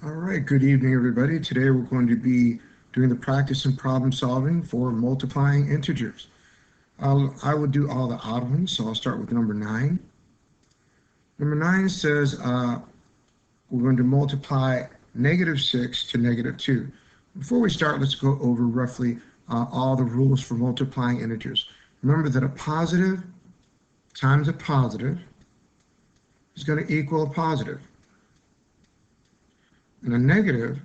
All right, good evening, everybody. Today we're going to be doing the practice and problem solving for multiplying integers. I will do all the odd ones, so I'll start with number 9. Number 9 says we're going to multiply -6 to -2. Before we start, let's go over roughly all the rules for multiplying integers. Remember that a positive times a positive is going to equal a positive. And a negative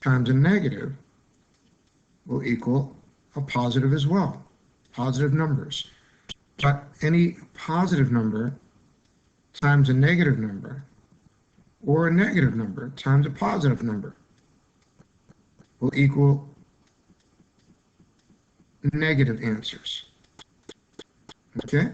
times a negative will equal a positive as well, positive numbers. But any positive number times a negative number, or a negative number times a positive number, will equal negative answers. Okay?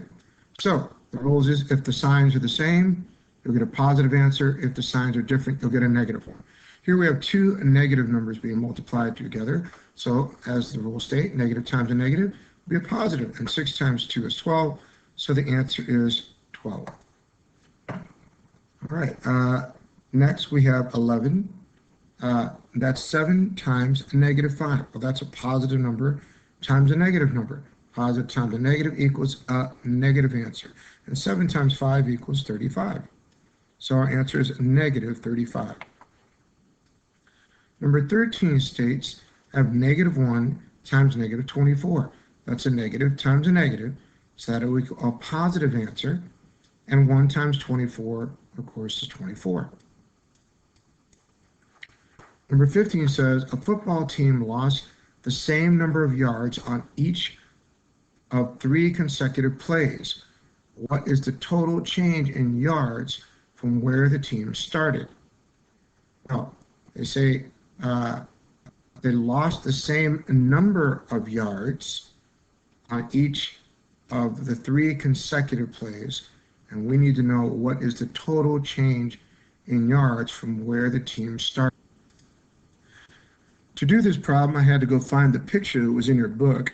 So the rules is if the signs are the same, you'll get a positive answer. If the signs are different, you'll get a negative one. Here we have two negative numbers being multiplied together. So as the rules state, negative times a negative will be a positive, and 6 times 2 is 12. So the answer is 12. All right, next we have 11. That's 7 times -5. Well, that's a positive number times a negative number. Positive times a negative equals a negative answer. And 7 times 5 equals 35. So our answer is -35. Number 13 states have -1 times -24. That's a negative times a negative, so that will equal a positive answer. And 1 times 24, of course, is 24. Number 15 says a football team lost the same number of yards on each of 3 consecutive plays. What is the total change in yards from where the team started? Well, they say they lost the same number of yards on each of the 3 consecutive plays, and we need to know what is the total change in yards from where the team started. To do this problem, I had to go find the picture that was in your book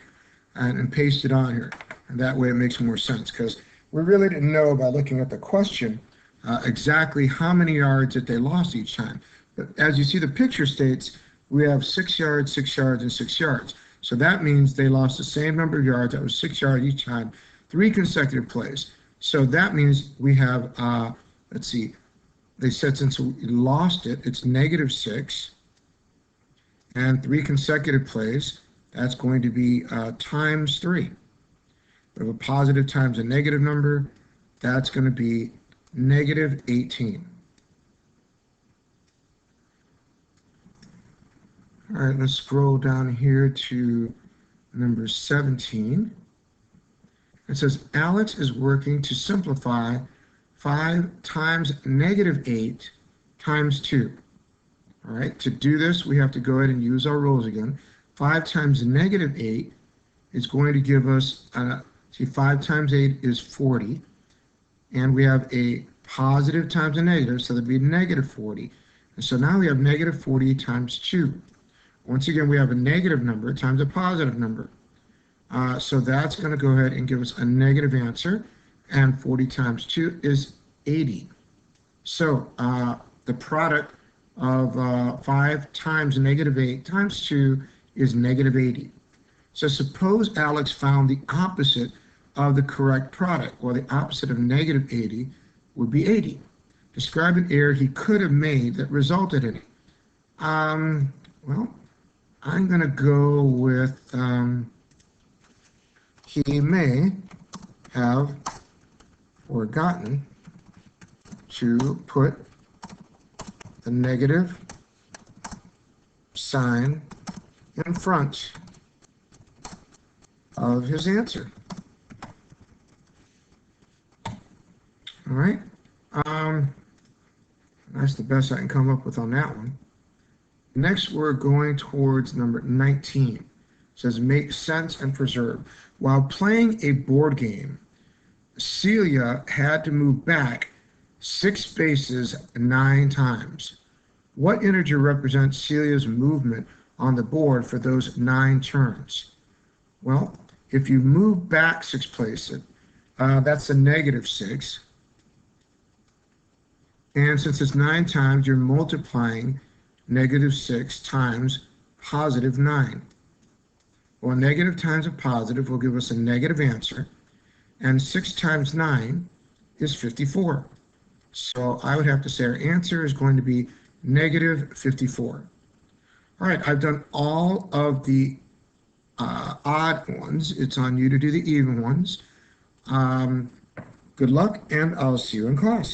and paste it on here, and that way it makes more sense, because we really didn't know by looking at the question exactly how many yards that they lost each time. But as you see, the picture states we have 6 yards, 6 yards, and 6 yards. So that means they lost the same number of yards. That was 6 yards each time, 3 consecutive plays. So that means we have, let's see, they said since we lost it, it's -6, and 3 consecutive plays, that's going to be times 3. We have a positive times a negative number, that's going to be -18. All right, let's scroll down here to number 17. It says Alex is working to simplify 5 times -8 times 2. All right, to do this, we have to go ahead and use our rules again. 5 times -8 is going to give us, 5 times 8 is 40. And we have a positive times a negative, so that'd be -40. And so now we have -40 times 2. Once again, we have a negative number times a positive number. So that's going to go ahead and give us a negative answer. And 40 times 2 is 80. So the product of 5 times -8 times 2 is -80. So suppose Alex found the opposite of the correct product. Well, the opposite of -80 would be 80. Describe an error he could have made that resulted in it. Well, I'm going to go with he may have forgotten to put the negative sign in front of his answer. All right. That's the best I can come up with on that one. Next, we're going towards number 19. It says, make sense and preserve. While playing a board game, Celia had to move back 6 spaces 9 times. What integer represents Celia's movement on the board for those 9 turns? Well, if you move back 6 places, that's a -6. And since it's 9 times, you're multiplying negative 6 times positive 9. Well, negative times a positive will give us a negative answer, and 6 times 9 is 54. So I would have to say our answer is going to be negative 54. All right, I've done all of the odd ones. It's on you to do the even ones. Good luck, and I'll see you in class.